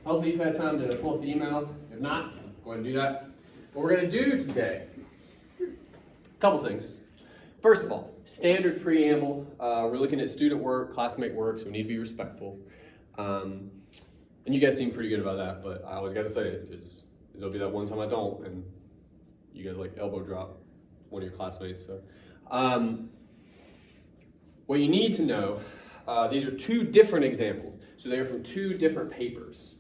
Hopefully you've had time to pull up the email. If not, go ahead and do that. What we're going to do today, a couple things. First of all, standard preamble. We're looking at student work, classmate work, so we need to be respectful. And you guys seem pretty good about that, but I always got to say it because there'll be that one time I don't, and you guys like elbow drop one of your classmates. So, what you need to know, these are two different examples. So they are from two different papers.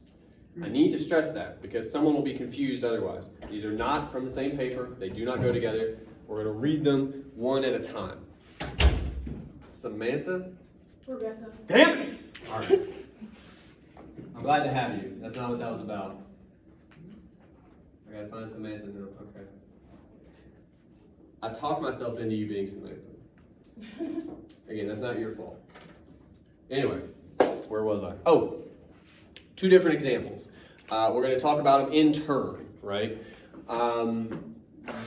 I need to stress that because someone will be confused otherwise. These are not from the same paper. They do not go together. We're going to read them one at a time. Samantha? Rebecca. Damn it! All right. I'm glad to have you. That's not what that was about. I got to find Samantha now. Okay. I talked myself into you being Samantha. Again, that's not your fault. Anyway, where was I? Oh, two different examples. We're going to talk about them in turn, right?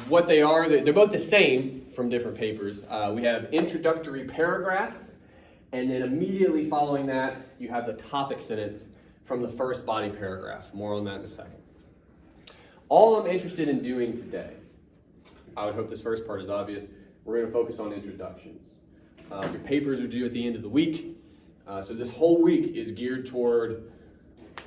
What they are, they're both the same from different papers. We have introductory paragraphs, and then immediately following that, you have the topic sentence from the first body paragraph. More on that in a second. All I'm interested in doing today, I would hope this first part is obvious, we're going to focus on introductions. Your papers are due at the end of the week, so this whole week is geared toward,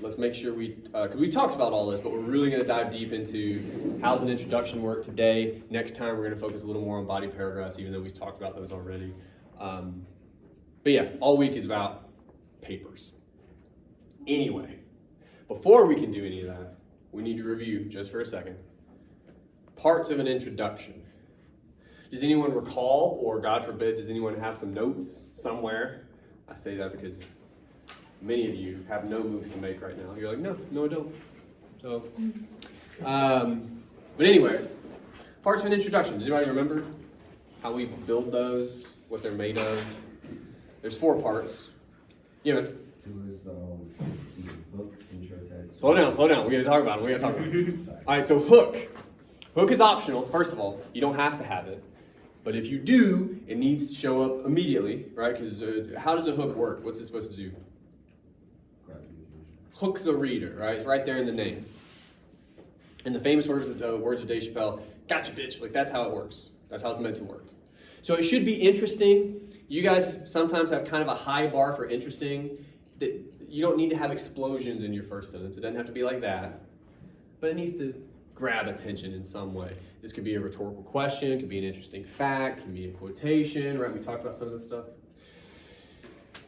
let's make sure because we talked about all this, but we're really going to dive deep into how's an introduction work today. Next time we're going to focus a little more on body paragraphs, even though we've talked about those already. But yeah, all week is about papers. Anyway, before we can do any of that, we need to review, just for a second, parts of an introduction. Does anyone recall, or God forbid, does anyone have some notes somewhere? I say that because many of you have no moves to make right now. You're like, no, I don't. So, but anyway, parts of an introduction. Does anybody remember how we build those, what they're made of? There's 4 parts. Yeah, man. It was the hook, intro, text. Slow down. We gotta talk about it. All right, so hook. Hook is optional. First of all, you don't have to have it. But if you do, it needs to show up immediately, right? Because how does a hook work? What's it supposed to do? Hook the reader, right? It's right there in the name. And the famous words of Dave Chappelle, gotcha, bitch. Like, that's how it works. That's how it's meant to work. So it should be interesting. You guys sometimes have kind of a high bar for interesting. That you don't need to have explosions in your first sentence. It doesn't have to be like that. But it needs to grab attention in some way. This could be a rhetorical question, it could be an interesting fact, it can be a quotation, right? We talked about some of this stuff.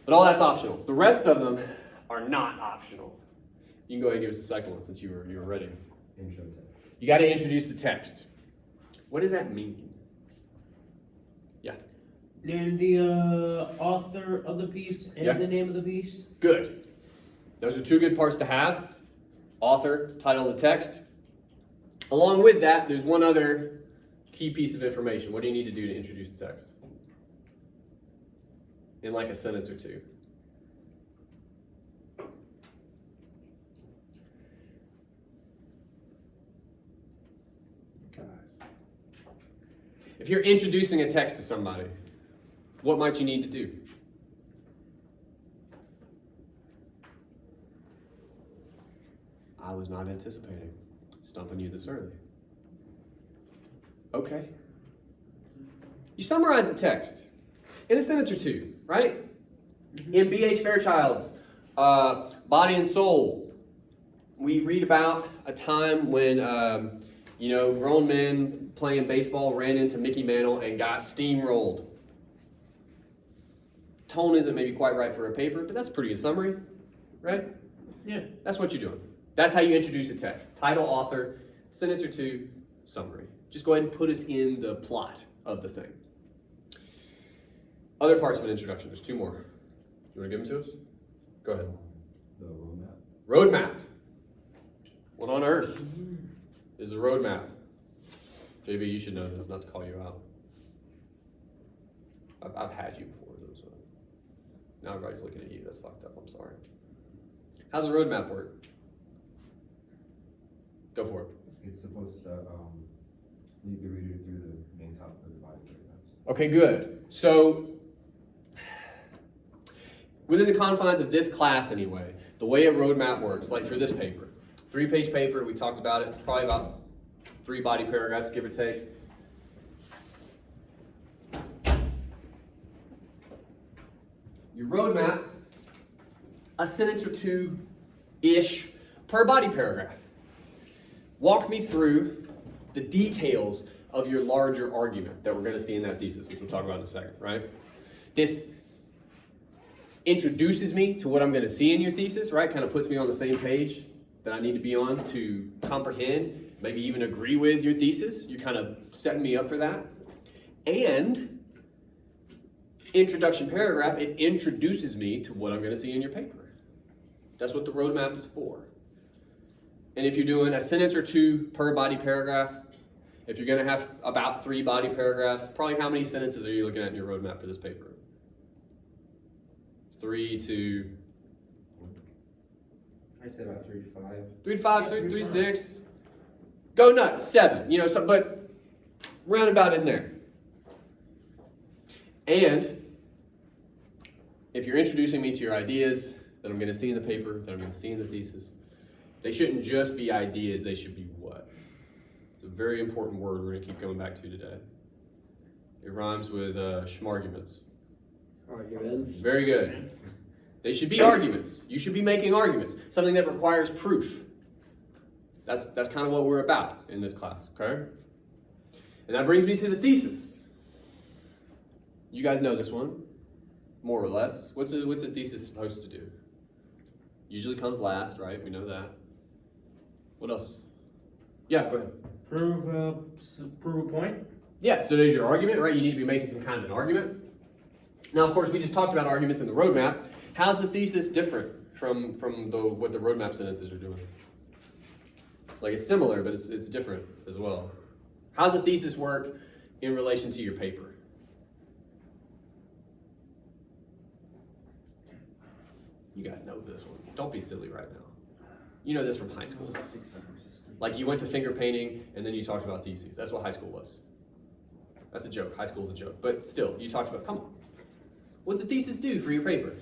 But all that's optional. The rest of them are not optional. You can go ahead and give us the second one since you were ready. Intro, text. You got to introduce the text. What does that mean? Yeah. Name the author of the piece and the name of the piece. Good. Those are 2 good parts to have. Author, title of the text. Along with that, there's one other key piece of information. What do you need to do to introduce the text? In like a sentence or 2. Guys. If you're introducing a text to somebody, what might you need to do? I was not anticipating stumping you this early. Okay. You summarize the text in a sentence or 2, right? In B.H. Fairchild's Body and Soul, we read about a time when, grown men playing baseball ran into Mickey Mantle and got steamrolled. Tone isn't maybe quite right for a paper, but that's a pretty good summary, right? Yeah. That's what you're doing. That's how you introduce a text. Title, author, sentence or 2, summary. Just go ahead and put us in the plot of the thing. Other parts of an introduction. There's 2 more. You want to give them to us? Go ahead. The roadmap. Roadmap. What on earth is a roadmap? JB, you should know this, not to call you out. I've had you before, though, so now everybody's looking at you. That's fucked up. I'm sorry. How's a roadmap work? Go for it. It's supposed to lead the reader through the main topic of the body paragraphs. Okay, good. So, within the confines of this class anyway, the the way a roadmap works, like for this paper, 3-page paper, we talked about it, it's probably about 3 body paragraphs, give or take. Your roadmap, a sentence or two-ish per body paragraph. Walk me through the details of your larger argument that we're going to see in that thesis, which we'll talk about in a second, right? This introduces me to what I'm going to see in your thesis, right? Kind of puts me on the same page that I need to be on to comprehend, maybe even agree with your thesis. You're kind of setting me up for that. And introduction paragraph, it introduces me to what I'm going to see in your paper. That's what the roadmap is for. And if you're doing a sentence or two per body paragraph, if you're going to have about 3 body paragraphs, probably how many sentences are you looking at in your roadmap for this paper? 3 to... I'd say about 3 to 5. 3 to 5, 3 to 6. Go nuts, 7. You know, so, but round about in there. And if you're introducing me to your ideas that I'm going to see in the paper, that I'm going to see in the thesis, they shouldn't just be ideas, they should be what? It's a very important word we're going to keep coming back to today. It rhymes with schmarguments. Arguments. Very good. They should be arguments. You should be making arguments. Something that requires proof. That's kind of what we're about in this class, okay? And that brings me to the thesis. You guys know this one, more or less. What's a thesis supposed to do? Usually comes last, right? We know that. What else? Yeah, go ahead. Prove a point. Yeah, so there's your argument, right? You need to be making some kind of an argument. Now, of course, we just talked about arguments in the roadmap. How's the thesis different from what the roadmap sentences are doing? Like, it's similar, but it's different as well. How's the thesis work in relation to your paper? You guys know this one. Don't be silly right now. You know this from high school. Like, you went to finger painting, and then you talked about theses. That's what high school was. That's a joke. High school's a joke. But still, you talked about, come on. What's a thesis do for your paper?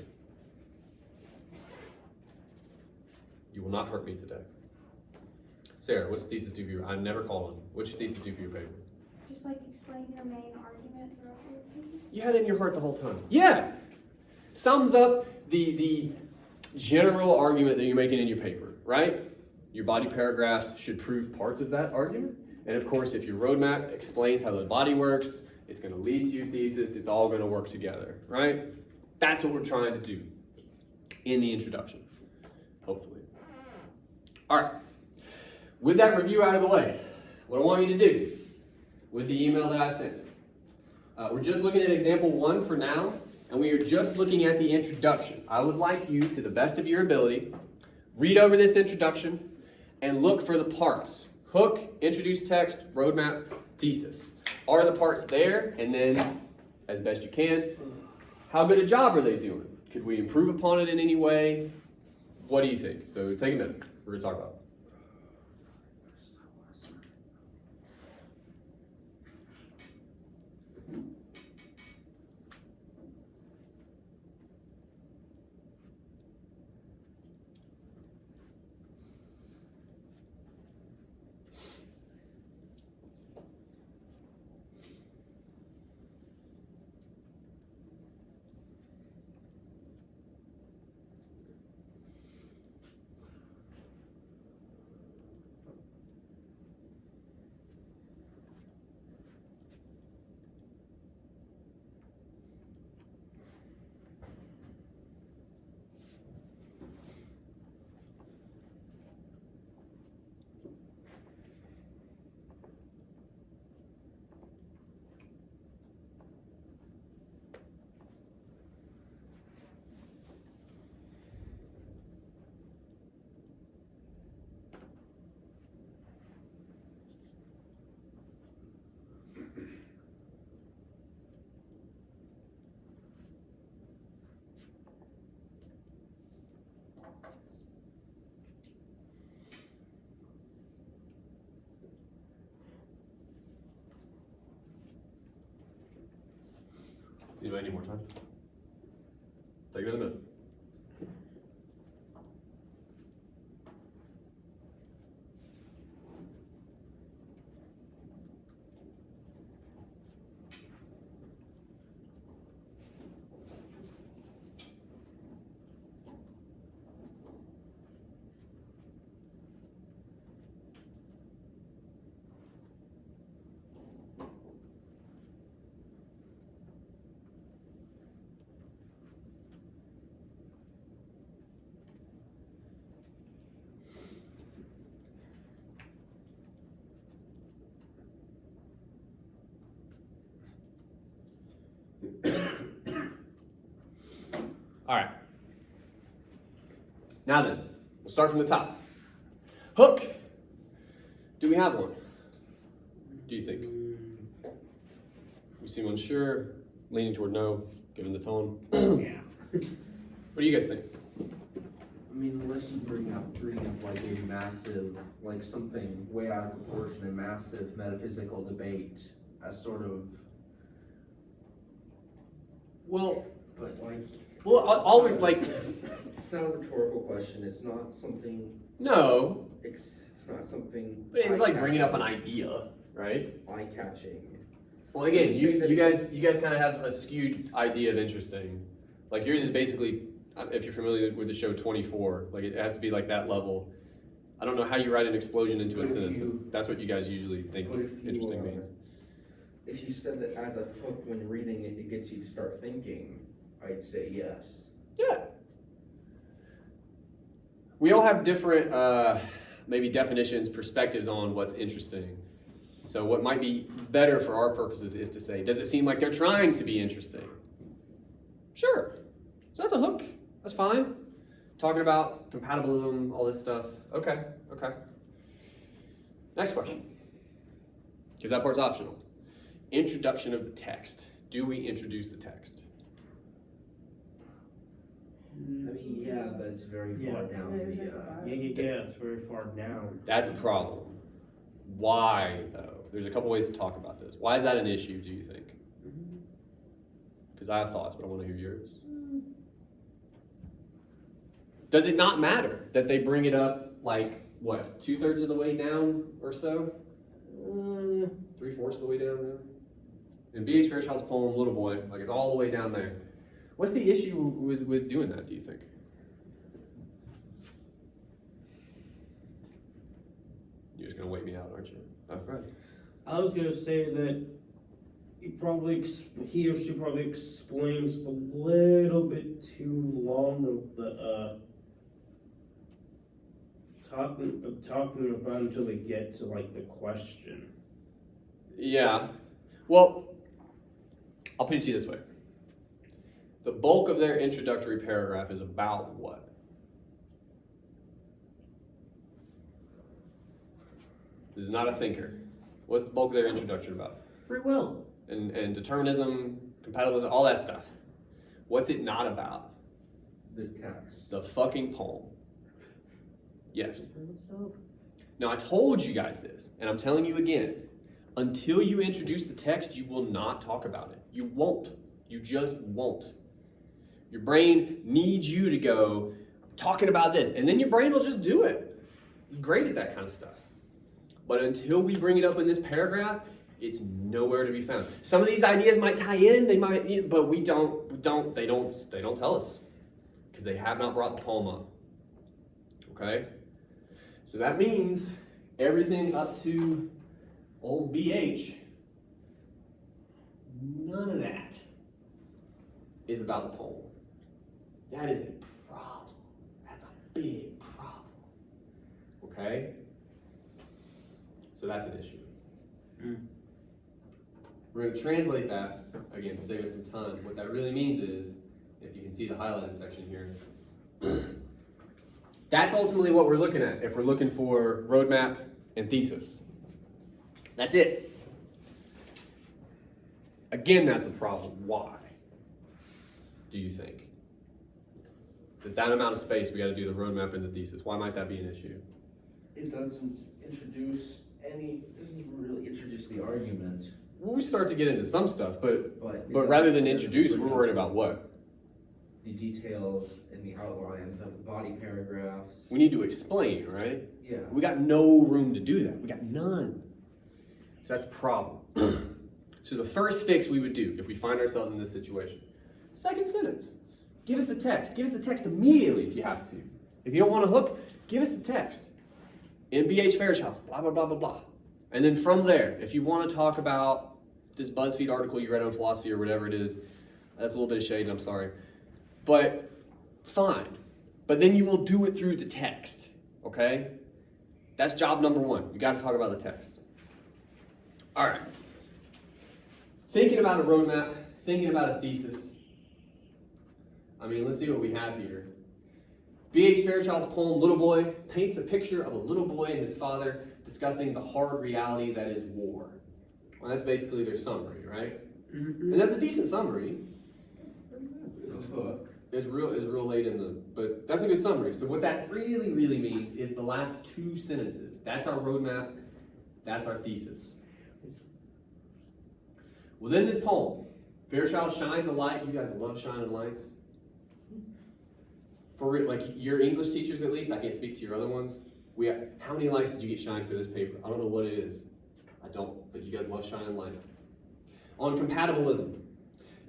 You will not hurt me today. Sarah, what's a thesis do for you? I've never called on you. What's your thesis do for your paper? Just like explain your main argument throughout your opinion. You had it in your heart the whole time. Yeah. Sums up the general argument that you're making in your paper, right? Your body paragraphs should prove parts of that argument. And of course, if your roadmap explains how the body works, it's going to lead to your thesis. It's all going to work together, right? That's what we're trying to do in the introduction, hopefully. All right. With that review out of the way, what I want you to do with the email that I sent, we're just looking at example 1 for now, and we are just looking at the introduction. I would like you, to the best of your ability, read over this introduction and look for the parts. Hook, introduce text, roadmap, thesis. Are the parts there? And then, as best you can, how good a job are they doing? Could we improve upon it in any way? What do you think? So take a minute. We're going to talk about it. Anybody need more time? Take another minute. Now then, we'll start from the top. Hook. Do we have one? Do you think? We seem unsure, leaning toward no, given the tone. Yeah. What do you guys think? I mean, unless you bring up like a massive, like something way out of proportion, a massive metaphysical debate as sort of, Well, but like. I'll like, It's not a rhetorical question, it's not something, no, it's not something. but it's like bringing up an idea, right? Eye-catching. Well, again, Just you say that you guys kind of have a skewed idea of interesting. Like yours is basically, if you're familiar with the show 24, like it has to be like that level. I don't know how you write an explosion into a But if sentence, you- but that's what you guys usually think But if you, interesting means. If you said that as a hook, when reading it, it gets you to start thinking, I'd say yes. Yeah. We all have different, maybe definitions, perspectives on what's interesting. So what might be better for our purposes is to say, does it seem like they're trying to be interesting? Sure. So that's a hook. That's fine. Talking about compatibilism, all this stuff. Okay, okay. Next question. Because that part's optional. Introduction of the text. Do we introduce the text? I mean, yeah, but it's very far Yeah. down the, Yeah, it's very far down. That's a problem. Why, though? There's a couple ways to talk about this. Why is that an issue, do you think? Because I have thoughts, but I want to hear yours. Does it not matter that they bring it up, like, what, 2/3 of the way down or so? 3/4 of the way down now? In B.H. Fairchild's poem, Little Boy, like, it's all the way down there. What's the issue with doing that, do you think? You're just going to wait me out, aren't you? Oh, go ahead. I was gonna say that he or she probably explains a little bit too long of the talking about until they get to like the question. Yeah. Well, I'll put it to you this way. The bulk of their introductory paragraph is about what? This is not a thinker. What's the bulk of their introduction about? Free will. And determinism, compatibilism, all that stuff. What's it not about? the text. The fucking poem. Yes. Now, I told you guys this, and I'm telling you again. Until you introduce the text, you will not talk about it. You won't. You just won't. Your brain needs you to go talking about this, and then your brain will just do it. It's great at that kind of stuff. But until we bring it up in this paragraph, it's nowhere to be found. Some of these ideas might tie in, they might, but they don't tell us because they have not brought the poem up. Okay? So that means everything up to old BH, none of that is about the poem. That is a problem. That's a big problem. Okay? So that's an issue. We're going to translate that, again, to save us some time. What that really means is, if you can see the highlighted section here, that's ultimately what we're looking at if we're looking for roadmap and thesis. That's it. Again, that's a problem. Why? Do you think? That amount of space, we got to do the roadmap and the thesis. Why might that be an issue? It doesn't really introduce the argument. Well, we start to get into some stuff, but But rather than introduce, we're worried about what? the details and the outlines of the body paragraphs. We need to explain, right? Yeah. We got no room to do that. We got none. So that's a problem. So the first fix we would do if we find ourselves in this situation, second sentence. Give us the text. Give us the text immediately if you have to. If you don't want a hook, give us the text. In B.H. Fairchild's, blah, blah, blah, blah, blah. And then from there, if you want to talk about this BuzzFeed article you read on philosophy or whatever it is, that's a little bit of shade, I'm sorry. But fine. But then you will do it through the text, okay? That's job number one. You got to talk about the text. All right. Thinking about a B.H. Fairchild's poem, Little Boy, paints a picture of a little boy and his father discussing the hard reality that is war. Well, that's basically their summary, right? And that's a decent summary. It's real late in the, but that's a good summary. So what that really means is the last two sentences. That's our roadmap. That's our thesis. Within this poem, Fairchild shines a light. You guys love shining lights. For like your English teachers, at least, I can't speak to your other ones. How many lights did you get shined for this paper? I don't know what it is. I don't, but you guys love shining lights. On compatibilism,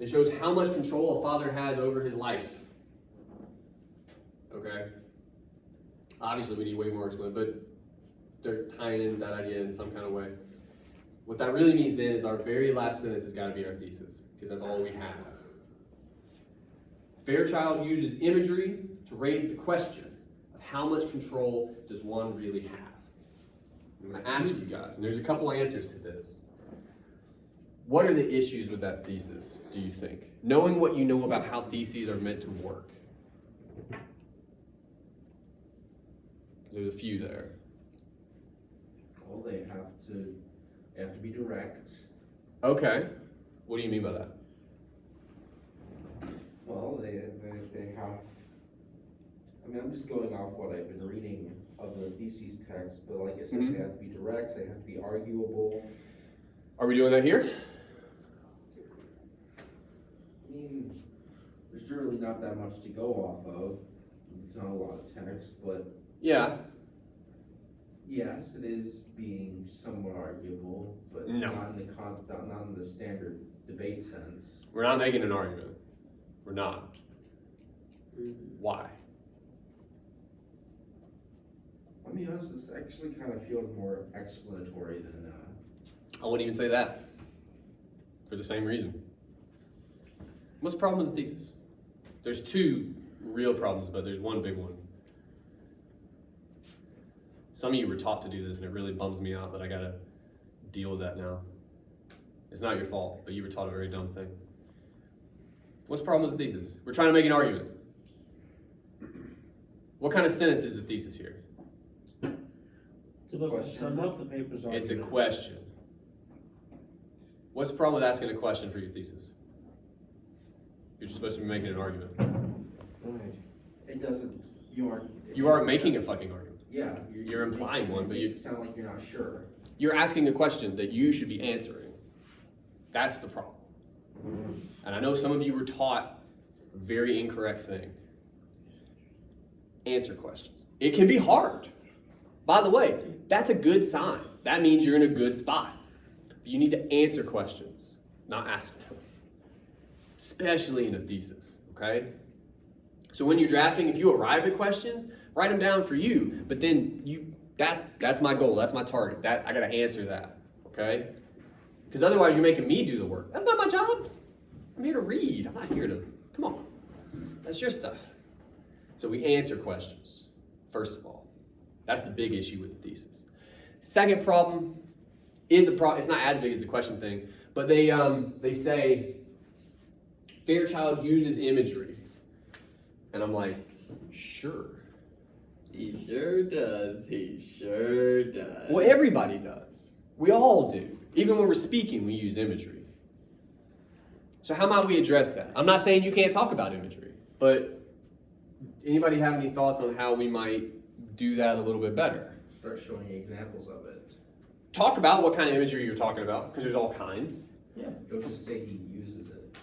it shows how much control a father has over his life. Okay? Obviously, we need way more explain, but they're tying in that idea in some kind of way. What that really means then is our very last sentence has got to be our thesis, because that's all we have. Fairchild uses imagery to raise the question of how much control does one really have? I'm going to ask you guys, and there's a couple answers to this. What are the issues with that thesis, do you think? Knowing what you know about how theses are meant to work. There's a few there. Well, they have to be direct. Okay. What do you mean by that? Well, they have, I mean, I'm just going off what I've been reading of the thesis text, but like it says, they have to be direct, they have to be arguable. Are we doing that here? I mean, there's really not that much to go off of. It's not a lot of text, but Yeah. yes, it is being somewhat arguable, but No. not in the standard debate sense. We're not making an argument. We're not. Why? I'll be honest, this actually kind of feels more explanatory than, I wouldn't even say that. For the same reason. What's the problem with the thesis? There's two real problems, but there's one big one. Some of you were taught to do this, and it really bums me out that I gotta deal with that now. It's not your fault, but you were taught a very dumb thing. What's the problem with the thesis? We're trying to make an argument. What kind of sentence is the thesis here? It's supposed to sum up the paper's argument. It's a question. What's the problem with asking a question for your thesis? You're supposed to be making an argument. it doesn't, you aren't. You aren't making a fucking argument. Yeah. You're implying one, but it makes it sound like you're not sure. You're asking a question that you should be answering. That's the problem. And I know some of you were taught a very incorrect thing. Answer questions. It can be hard. By the way, that's a good sign. That means you're in a good spot. You need to answer questions, not ask them. Especially in a thesis, okay? So when you're drafting, if you arrive at questions, write them down for you. But then that's my goal, that's my target. I gotta answer that, okay? Because otherwise you're making me do the work. That's not my job. I'm here to read. I'm not here to, come on. That's your stuff. So we answer questions, first of all. That's the big issue with the thesis. Second problem is it's not as big as the question thing, but they say Fairchild uses imagery. And I'm like, sure. He sure does. He sure does. Well, everybody does. We all do. Even when we're speaking, we use imagery. So how might we address that? I'm not saying you can't talk about imagery, but anybody have any thoughts on how we might do that a little bit better? Start showing examples of it. Talk about what kind of imagery you're talking about, because there's all kinds. Yeah. Don't just say he uses it.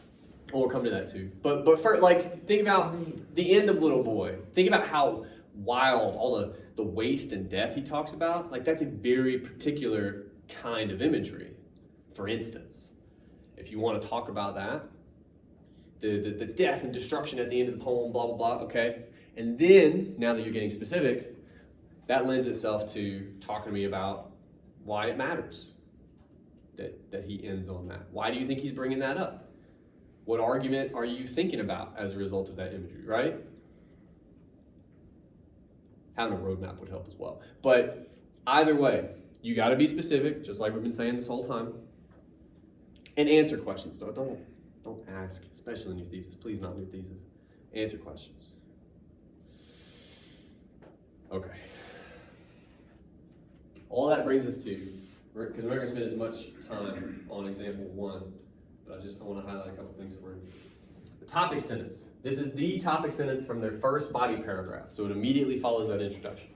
We'll come to that too. But first, like, think about the end of Little Boy. Think about how wild, all the waste and death he talks about. Like, that's a very particular kind of imagery. For instance, if you want to talk about that, the death and destruction at the end of the poem, blah, blah, blah, okay? And then, now that you're getting specific, that lends itself to talking to me about why it matters that he ends on that. Why do you think he's bringing that up? What argument are you thinking about as a result of that imagery, right? Having a roadmap would help as well. But either way, you got to be specific, just like we've been saying this whole time. And answer questions, though. Don't ask, especially in your thesis. Please not in your thesis. Answer questions. Okay. All that brings us to, because we're not going to spend as much time on example 1, but I want to highlight a couple things for you. The topic sentence. This is the topic sentence from their first body paragraph, so it immediately follows that introduction.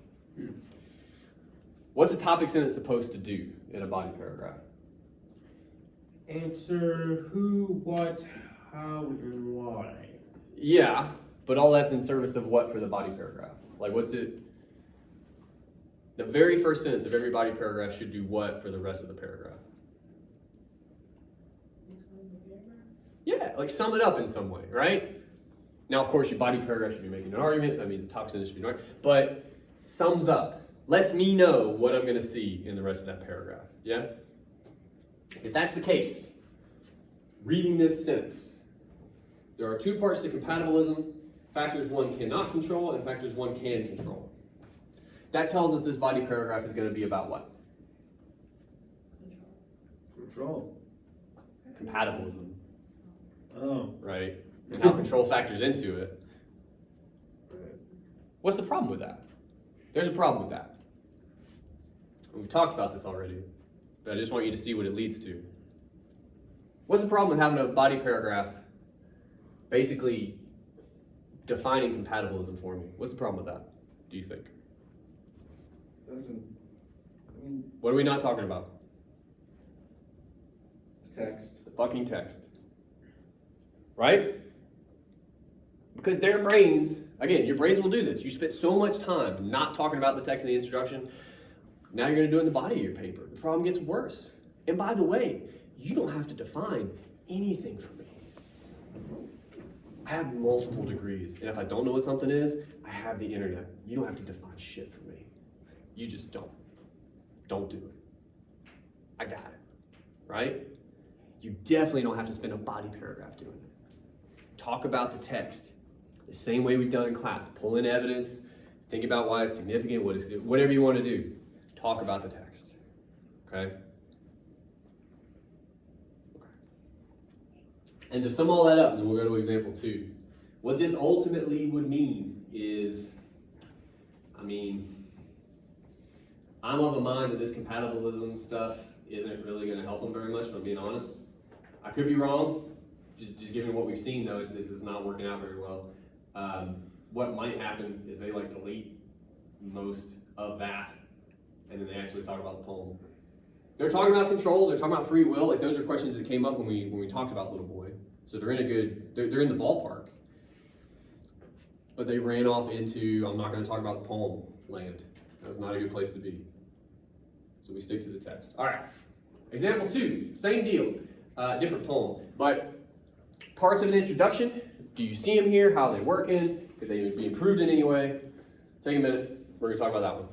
What's a topic sentence supposed to do in a body paragraph? Answer who, what, how, and why. Yeah, but all that's in service of what for the body paragraph? Like, what's it? The very first sentence of every body paragraph should do what for the rest of the paragraph? Yeah, like sum it up in some way, right? Now, of course, your body paragraph should be making an argument. That means the topic sentence should be an argument. But sums up. Lets me know what I'm going to see in the rest of that paragraph. Yeah? If that's the case, reading this sentence, there are 2 parts to compatibilism. Factors 1 cannot control and factors 1 can control. That tells us this body paragraph is going to be about what? Control. Compatibilism, Oh. right? And how control factors into it. What's the problem with that? There's a problem with that. We've talked about this already, but I just want you to see what it leads to. What's the problem with having a body paragraph basically defining compatibilism for me? What's the problem with that, do you think? What are we not talking about? Text. The fucking text. Right? Because their brains, again, your brains will do this. You spent so much time not talking about the text in the introduction. Now you're going to do it in the body of your paper. The problem gets worse. And by the way, you don't have to define anything for me. I have multiple degrees, and if I don't know what something is, I have the internet. You don't have to define shit for me. You just don't. Don't do it. I got it. Right? You definitely don't have to spend a body paragraph doing it. Talk about the text the same way we've done in class. Pull in evidence, think about why it's significant, what is good, whatever you want to do. Talk about the text. Okay? And to sum all that up, and then we'll go to example 2. What this ultimately would mean is, I'm of a mind that this compatibilism stuff isn't really going to help them very much, if I'm being honest. I could be wrong. Just given what we've seen, though, this is not working out very well. What might happen is they like delete most of that, and then they actually talk about the poem. They're talking about control. They're talking about free will. Like, those are questions that came up when we talked about Little Boy. So they're in the ballpark. But they ran off into, I'm not going to talk about the poem land. That's not a good place to be. So we stick to the text. All right. Example 2, same deal, different poem, but parts of an introduction. Do you see them here? How are they working? Could they be improved in any way? Take a minute. We're going to talk about that one.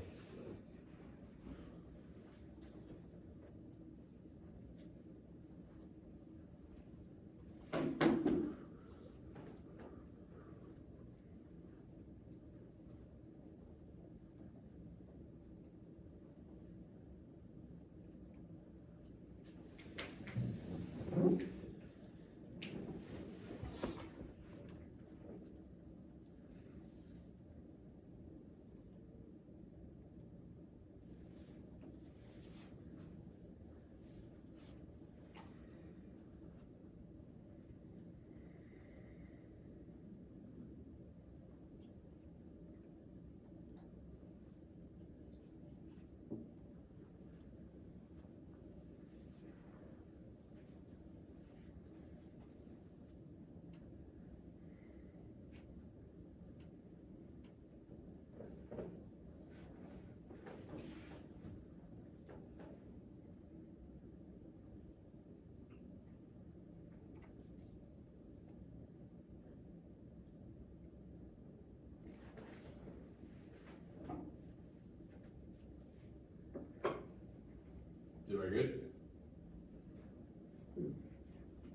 Very good.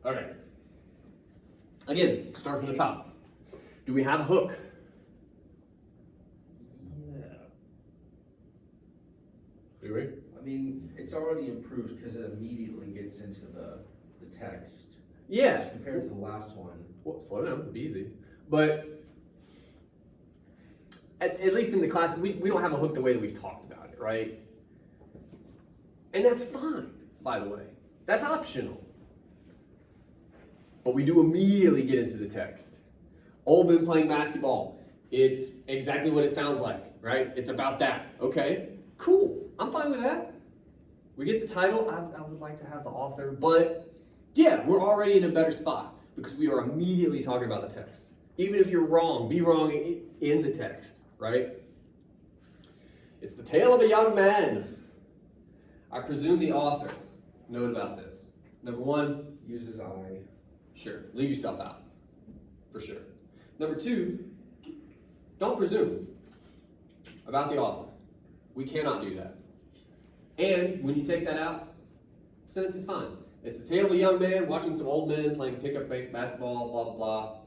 Okay. Again, start from the top. Do we have a hook? Yeah. Do we? It's already improved because it immediately gets into the text. Yeah. Compared to the last one. Well, slow down, be easy. But at least in the class, we don't have a hook the way that we've talked about it, right? And that's fine, by the way. That's optional. But we do immediately get into the text. Old men playing basketball. It's exactly what it sounds like, right? It's about that. Okay, cool. I'm fine with that. We get the title. I would like to have the author, but yeah, we're already in a better spot because we are immediately talking about the text. Even if you're wrong, be wrong in the text, right? It's the tale of a young man. I presume the author. Note about this. Number one, Uses I. sure, leave yourself out, for sure. Number two, don't presume about the author. We cannot do that. And when you take that out, sentence is fine. It's the tale of a young man watching some old men playing pickup basketball, blah, blah, blah.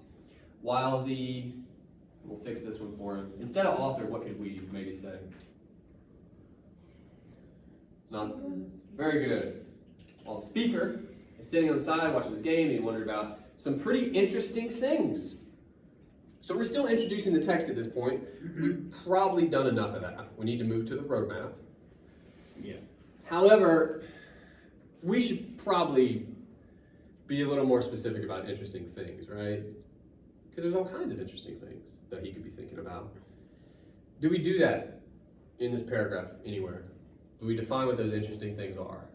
While we'll fix this one for him. Instead of author, what could we maybe say? Not very good. While the speaker is sitting on the side watching this game, he wondered about some pretty interesting things. So we're still introducing the text at this point. We've probably done enough of that. We need to move to the roadmap. Yeah. However, we should probably be a little more specific about interesting things, right? Because there's all kinds of interesting things that he could be thinking about. Do we do that in this paragraph anywhere? Do we define what those interesting things are?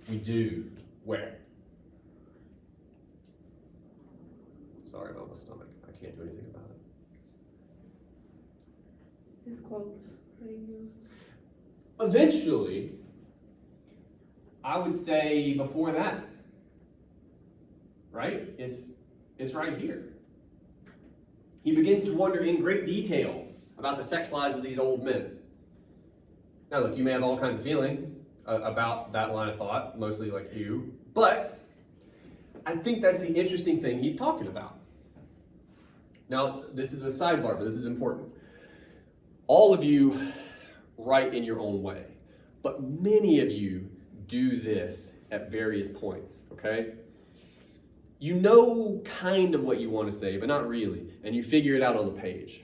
We do. Where? Sorry about my stomach. I can't do anything about it. His quotes being used. Eventually, I would say before that, right? It's right here. He begins to wonder in great detail about the sex lives of these old men. Now look, you may have all kinds of feeling about that line of thought, mostly like you, but I think that's the interesting thing he's talking about. Now, this is a sidebar, but this is important. All of you write in your own way, but many of you do this at various points, okay? You know kind of what you want to say, but not really, and you figure it out on the page.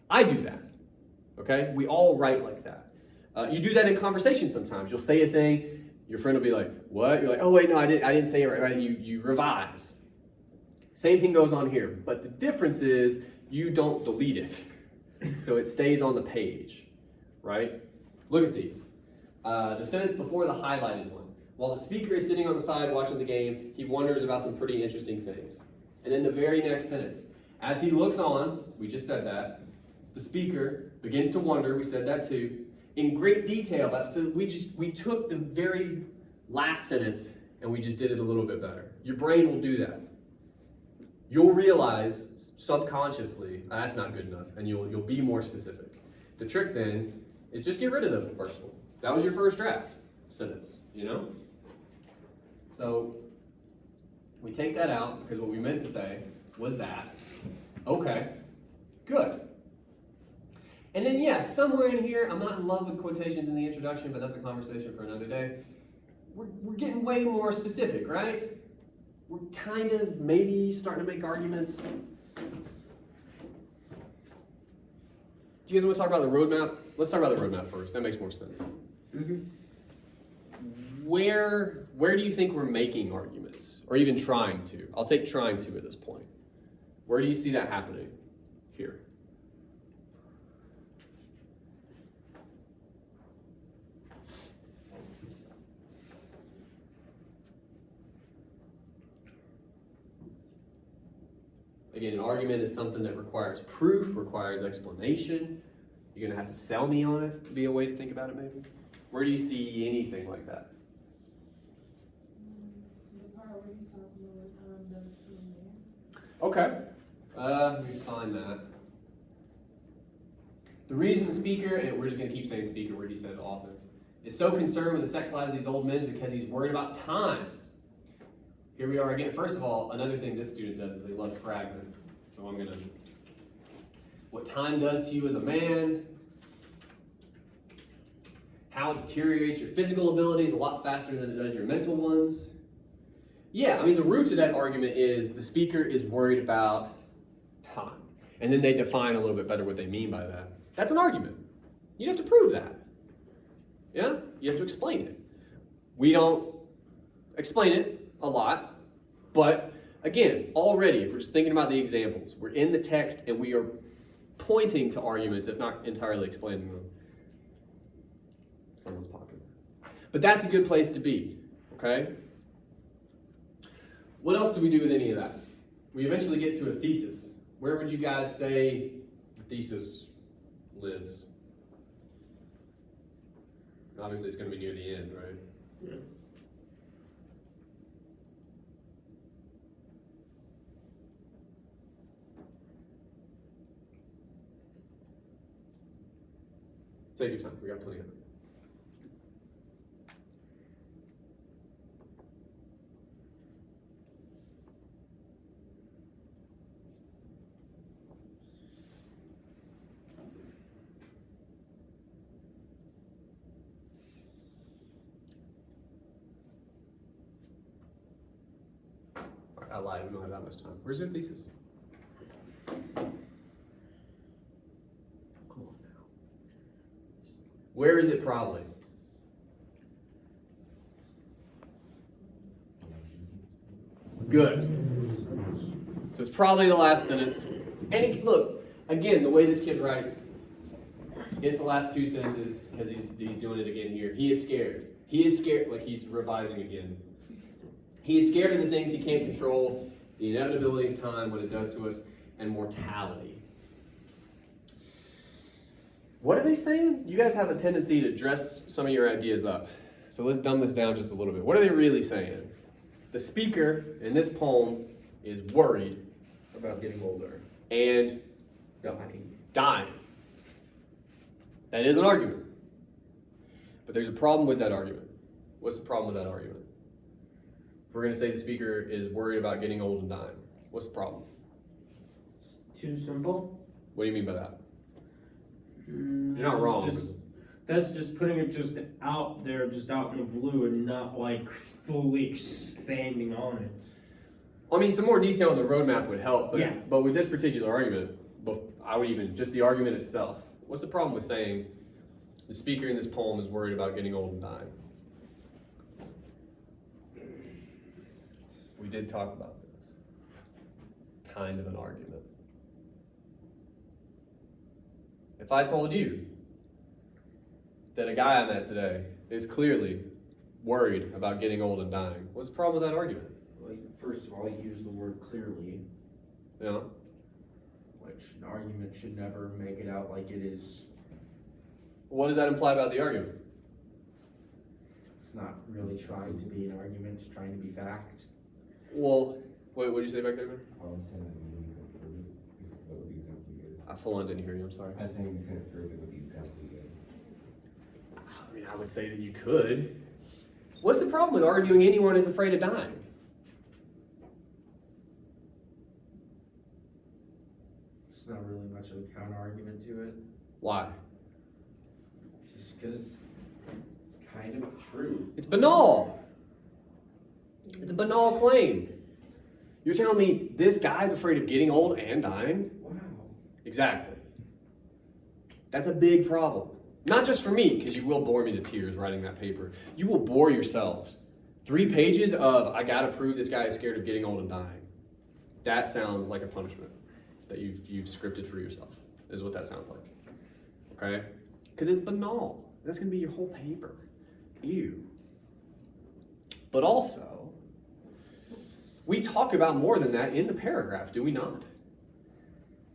I do that, okay? We all write like that. You do that in conversation sometimes. You'll say a thing, your friend will be like, what? You're like, oh wait, no, I didn't say it right. You revise. Same thing goes on here, but the difference is you don't delete it. So it stays on the page, right? Look at these. The sentence before the highlighted one. While the speaker is sitting on the side watching the game, he wonders about some pretty interesting things. And then the very next sentence. As he looks on, we just said that, the speaker begins to wonder, we said that too, in great detail. So we took the very last sentence and we just did it a little bit better. Your brain will do that. You'll realize subconsciously, that's not good enough, and you'll be more specific. The trick then is just get rid of the first one. That was your first draft sentence, you know? So we take that out because what we meant to say was that. Okay, good. And then yes, somewhere in here, I'm not in love with quotations in the introduction, but that's a conversation for another day. We're getting way more specific, right? We're kind of maybe starting to make arguments. Do you guys want to talk about the roadmap? Let's talk about the roadmap first. That makes more sense. Mm-hmm. Where do you think we're making arguments? Or even trying to? I'll take trying to at this point. Where do you see that happening? Here. Again, an argument is something that requires proof, requires explanation. You're going to have to sell me on it, would be a way to think about it maybe. Where do you see anything like that? The part where he's talking about time does Okay. Let me find that. The reason the speaker, and we're just going to keep saying speaker where he said author, is so concerned with the sex lives of these old men is because he's worried about time. Here we are again. First of all, another thing this student does is they love fragments. So I'm going to, what time does to you as a man, how it deteriorates your physical abilities a lot faster than it does your mental ones. Yeah, I mean, the root of that argument is the speaker is worried about time. And then they define a little bit better what they mean by that. That's an argument. You have to prove that. Yeah? You have to explain it. We don't explain it a lot, but again, already, if we're just thinking about the examples, we're in the text and we are pointing to arguments, if not entirely explaining them. Someone's pocket. But that's a good place to be, okay? What else do we do with any of that? We eventually get to a thesis. Where would you guys say the thesis lives? Obviously, it's going to be near the end, right? Yeah. Take your time. We got plenty of it. I lied, we don't have that much time. Where's your thesis? Come on now. Where is it probably? Good. So it's probably the last sentence. And look, again, the way this kid writes, it's the last two sentences because he's doing it again here. He is scared. He is scared, like he's revising again. He is scared of the things he can't control, the inevitability of time, what it does to us, and mortality. What are they saying? You guys have a tendency to dress some of your ideas up. So let's dumb this down just a little bit. What are they really saying? The speaker in this poem is worried About getting older. and dying. That is an argument. But there's a problem with that argument. What's the problem with that argument? If we're going to say the speaker is worried about getting old and dying, what's the problem? Too simple? What do you mean by that? You're not wrong. That's just putting it just out there, just out in the blue, and not like fully expanding on it. I mean, some more detail in the roadmap would help, but, Yeah. but with this particular argument, I would even, just the argument itself, what's the problem with saying the speaker in this poem is worried about getting old and dying? We did talk about this. Kind of an argument. If I told you that a guy I met today is clearly worried about getting old and dying, what's the problem with that argument? Well, first of all, you use the word clearly, You know? which an argument should never make it out like it is. What does that imply about the argument? It's not really trying to be an argument, it's trying to be fact. Well, wait, what did you say back there, man? I was saying that we couldn't prove it with the example you gave. I full on didn't hear you, I'm sorry. I was saying we couldn't prove it with the example you gave. I mean, I would say that you could. What's the problem with arguing anyone is afraid of dying? It's not really much of a counter argument to it, Why? just because it's kind of the truth. It's banal. It's a banal claim. You're telling me this guy's afraid of getting old and dying? Wow. Exactly. That's a big problem. Not just for me, because you will bore me to tears writing that paper. You will bore yourselves. 3 pages of, I gotta prove this guy is scared of getting old and dying. That sounds like a punishment that you've scripted for yourself, is what that sounds like. Okay? Because it's banal. That's gonna be your whole paper. Ew. But also, we talk about more than that in the paragraph, do we not?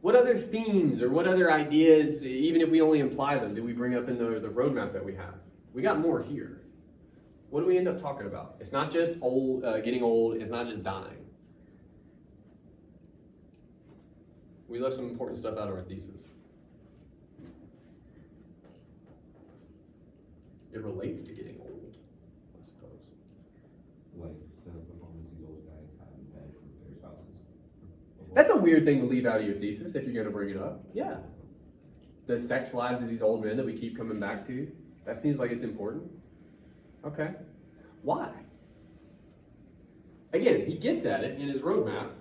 What other themes or what other ideas, even if we only imply them, do we bring up in the roadmap that we have? We got more here. What do we end up talking about? It's not just old, getting old, it's not just dying. We left some important stuff out of our thesis. It relates to getting old, I suppose. Like the performance these old guys have in bed with their spouses. That's a weird thing to leave out of your thesis if you're going to bring it up. Yeah. The sex lives of these old men that we keep coming back to, that seems like it's important. Okay. Why? Again, he gets at it in his roadmap.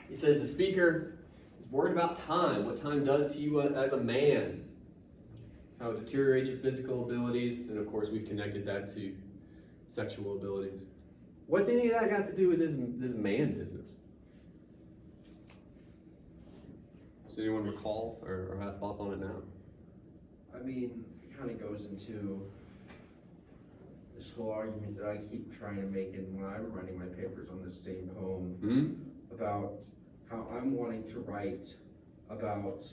He says the speaker is worried about time, what time does to you as a man, how it deteriorates your physical abilities, and of course we've connected that to sexual abilities. What's any of that got to do with this man business? Does anyone recall or have thoughts on it now? I mean, it kind of goes into this whole argument that I keep trying to make in when I'm writing my papers on this same poem Hmm? about how I'm wanting to write about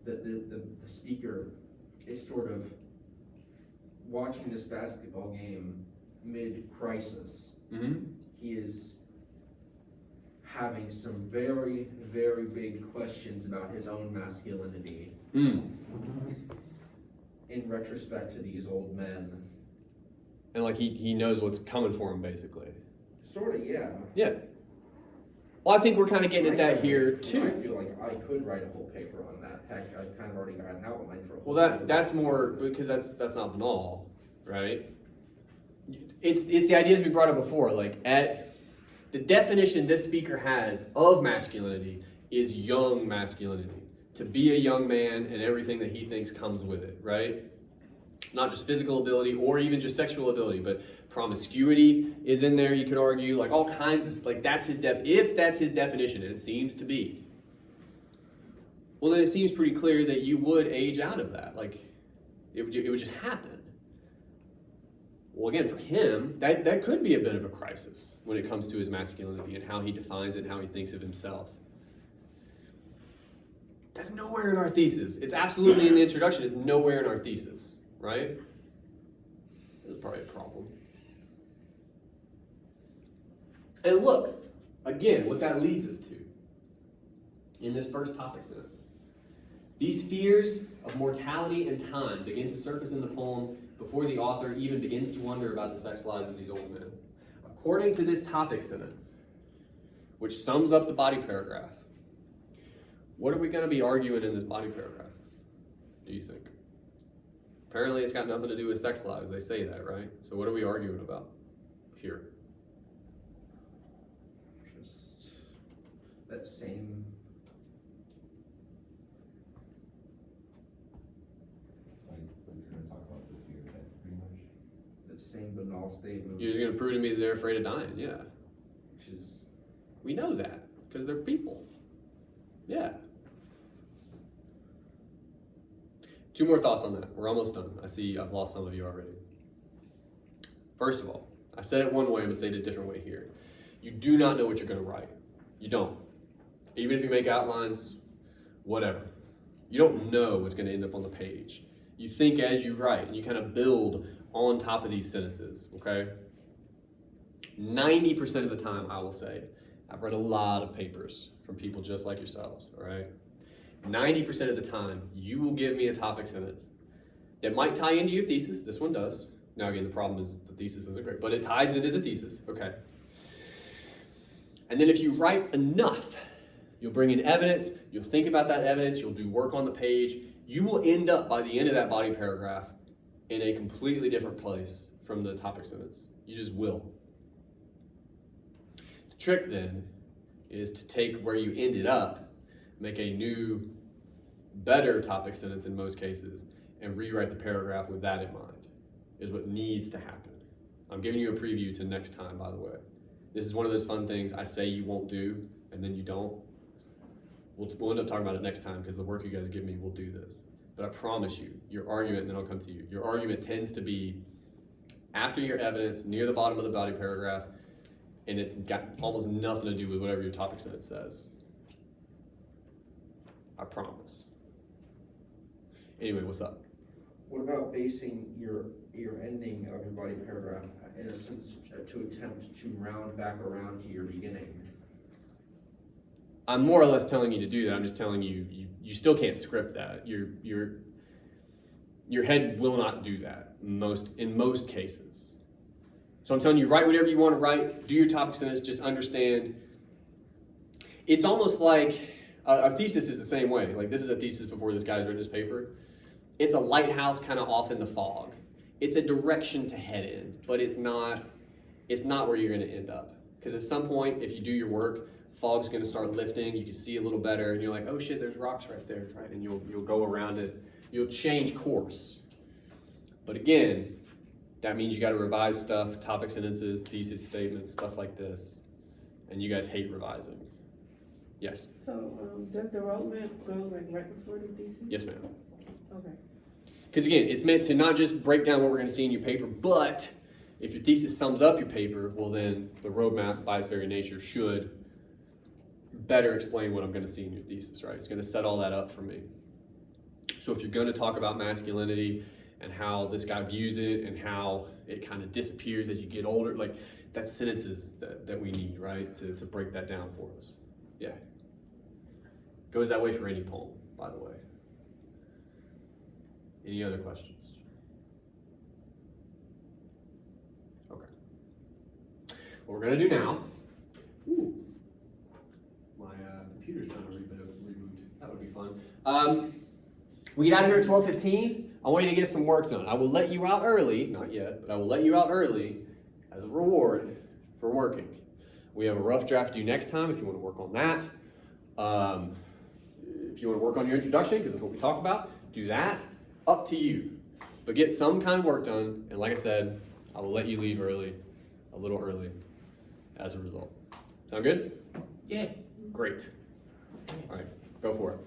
the speaker is sort of watching this basketball game mid-crisis. Hmm? He is having some very, very big questions about his own masculinity Mm. in retrospect to these old men. And like he knows what's coming for him, basically. Sort of, yeah. Yeah. Well, I think we're kind of getting at that here I too. feel like I could write a whole paper on that. Heck, I've kind of already got an outline for a whole Well, paper. that's more because that's not banal, right? It's the ideas we brought up before. Like at the definition this speaker has of masculinity is young masculinity. To be a young man and everything that he thinks comes with it, right? Not just physical ability or even just sexual ability, but promiscuity is in there, you could argue, like all kinds of, like that's his if that's his definition, and it seems to be, well then it seems pretty clear that you would age out of that, like it would just happen. Well again, for him, that could be a bit of a crisis when it comes to his masculinity and how he defines it and how he thinks of himself. That's nowhere in our thesis. It's absolutely in the introduction, it's nowhere in our thesis, right? This is probably a problem. And look, again, what that leads us to in this first topic sentence. These fears of mortality and time begin to surface in the poem before the author even begins to wonder about the sex lives of these old men. According to this topic sentence, which sums up the body paragraph, what are we going to be arguing in this body paragraph, do you think? Apparently it's got nothing to do with sex lives, they say that, right? So what are we arguing about here? Just that same, It's like, we're gonna talk about the fear of death, pretty much. that same banal statement, You're going to prove to me that they're afraid of dying, yeah. which is, We know that, because they're people. Yeah. 2 more thoughts on that. We're almost done. I see I've lost some of you already. First of all, I said it one way, I'm going to say it a different way here. You do not know what you're going to write. You don't. Even if you make outlines, whatever. You don't know what's going to end up on the page. You think as you write, and you kind of build on top of these sentences, okay? 90% of the time, I will say, I've read a lot of papers from people just like yourselves, all right? 90% of the time, you will give me a topic sentence that might tie into your thesis. This one does. Now again, the problem is the thesis isn't great, but it ties into the thesis, okay? And then if you write enough, you'll bring in evidence, you'll think about that evidence, you'll do work on the page, you will end up by the end of that body paragraph in a completely different place from the topic sentence. You just will. The trick then is to take where you ended up, make a new, better topic sentence in most cases, and rewrite the paragraph with that in mind, is what needs to happen. I'm giving you a preview to next time, by the way. This is one of those fun things I say you won't do, and then you don't. We'll end up talking about it next time, because the work you guys give me will do this. But I promise you, your argument, and then I'll come to you, your argument tends to be after your evidence, near the bottom of the body paragraph, and it's got almost nothing to do with whatever your topic sentence says. I promise. Anyway, what's up? what about basing your ending of your body paragraph in a sense to attempt to round back around to your beginning? I'm more or less telling you to do that. I'm just telling you, you still can't script that. Your head will not do that in most cases. So I'm telling you, write whatever you want to write, do your topic sentence, just understand. It's almost like a thesis is the same way. Like this is a thesis before this guy's written his paper. It's a lighthouse kind of off in the fog. It's a direction to head in, but it's not where you're going to end up. Because at some point, if you do your work, fog's gonna start lifting, you can see a little better, and you're like, oh shit, there's rocks right there, right? And you'll go around it, you'll change course. But again, that means you gotta revise stuff, topic sentences, thesis statements, stuff like this. And you guys hate revising. Yes, So, does the roadmap go like right before the thesis? yes ma'am. Okay. Because again, it's meant to not just break down what we're gonna see in your paper, but if your thesis sums up your paper, well then the roadmap by its very nature should better explain what I'm gonna see in your thesis, right? It's gonna set all that up for me. So if you're gonna talk about masculinity and how this guy views it and how it kind of disappears as you get older, like that's sentences that we need, right? To break that down for us. Yeah. Goes that way for any poem, by the way. Any other questions? Okay. What we're gonna do now, ooh, my computer's trying to reboot. That would be fun. We get out of here at 12:15. I want you to get some work done. I will let you out early, not yet, but I will let you out early as a reward for working. We have a rough draft due next time if you want to work on that. If you want to work on your introduction, because that's what we talked about, do that. Up to you. But get some kind of work done, and like I said, I will let you leave early, a little early, as a result. Sound good? Yeah. Great. All right, go for it.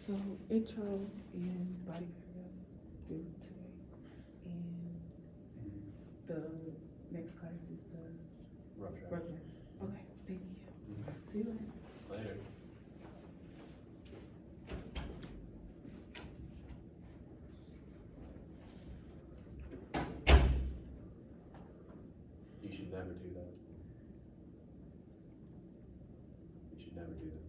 So intro and body paragraph due today, and the next class is the Rough draft. rough draft. Okay, thank you. See you later. Later. You should never do that. You should never do that.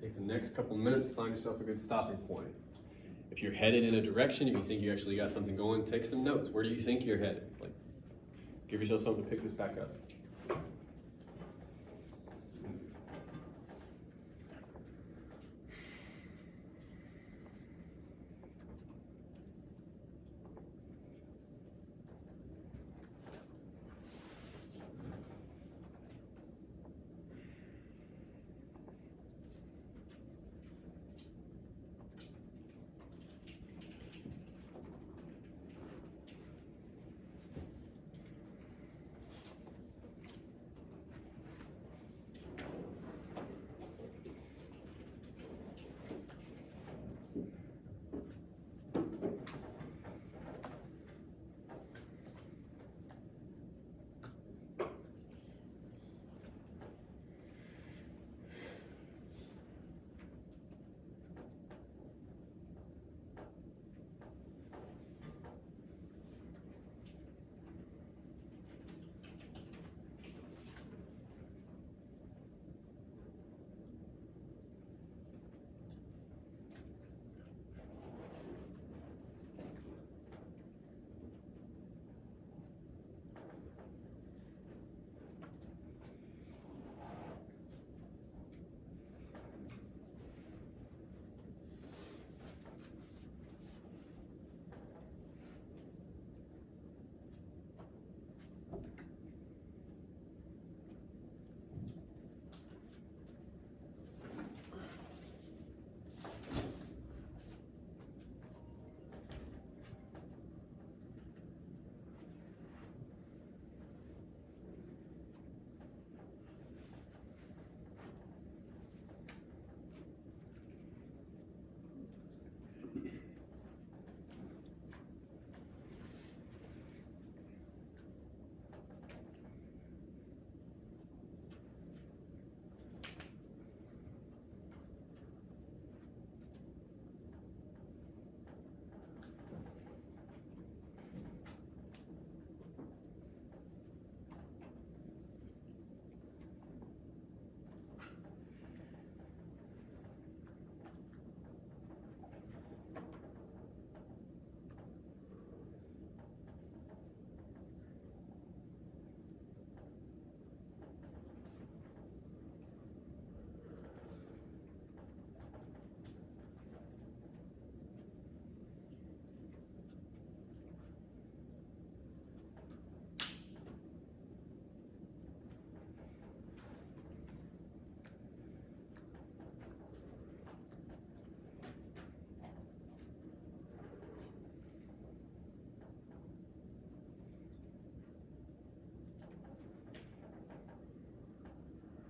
Take the next couple minutes to find yourself a good stopping point. If you're headed in a direction, if you think you actually got something going, take some notes. Where do you think you're headed? Like, give yourself something to pick this back up.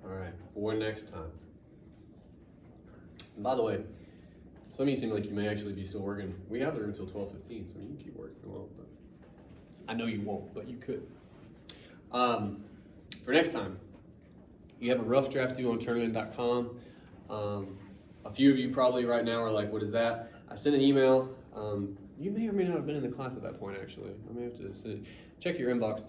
All right, for next time. And by the way, some of you seem like you may actually be still working. We have the room until 12:15, so you can keep working if you want. But I know you won't, but you could. For next time, you have a rough draft due on Turnitin.com. A few of you probably right now are like, what is that? I sent an email. You may or may not have been in the class at that point, actually. I may have to send it. Check your inbox.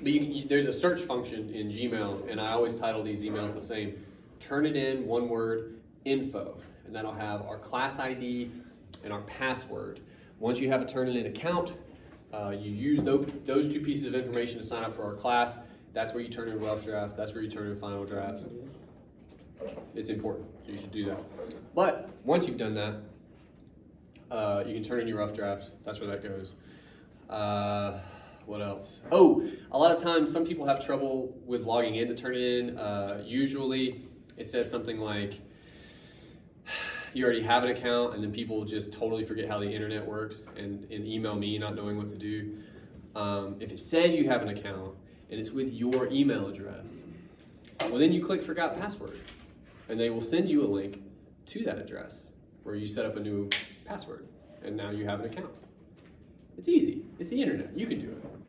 But there's a search function in Gmail, and I always title these emails the same. Turnitin, one word, info. And that'll have our class ID and our password. Once you have a Turnitin account, you use those two pieces of information to sign up for our class. That's where you turn in rough drafts. That's where you turn in final drafts. It's important, so you should do that. But once you've done that, you can turn in your rough drafts. That's where that goes. What else? Oh, a lot of times some people have trouble with logging in to Turnitin. Usually it says something like, you already have an account, and then people just totally forget how the internet works and email me not knowing what to do. If it says you have an account and it's with your email address, well then you click forgot password and they will send you a link to that address where you set up a new password and now you have an account. It's easy. It's the internet. You can do it.